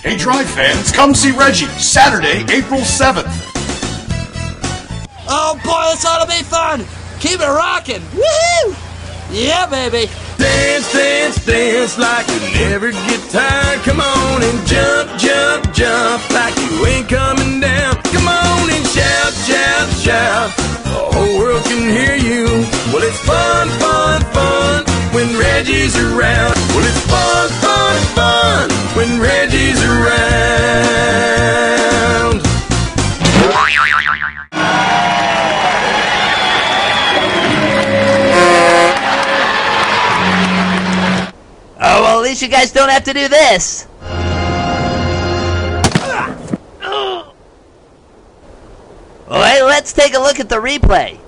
Hey Drive fans, come see Reggy, Saturday, April 7th. Oh boy, this ought to be fun! Keep it rocking! Woohoo! Yeah, baby! Dance, dance, dance like you never get tired. Come on and jump, jump, jump like you ain't coming down. Come on and shout, shout, shout. The whole world can hear you. Well, it's fun, fun, fun when Reggie's around. Well, it's fun, fun, fun when Reggie's around. Oh, well, at least you guys don't have to do this. Alright, let's take a look at the replay.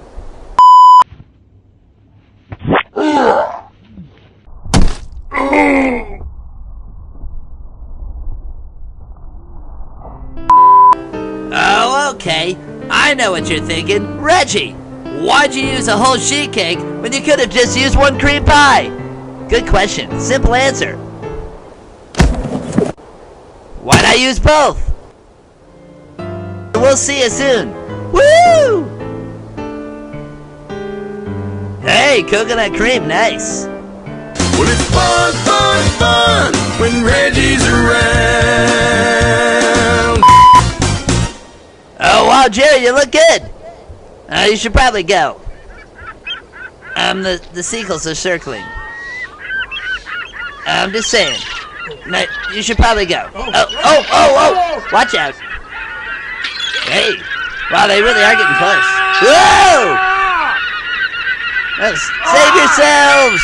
Oh, okay. I know what you're thinking. Reggie, why'd you use a whole sheet cake when you could have just used one cream pie? Good question. Simple answer. Why'd I use both? We'll see you soon. Woo! Hey, coconut cream, nice. Well, it's fun, fun, fun when Reggie's around. Oh, wow, Jerry, you look good. You should probably go. The seagulls are circling. I'm just saying. No, you should probably go. Oh! Watch out. Hey. Wow, they really are getting close. Whoa! Save yourselves!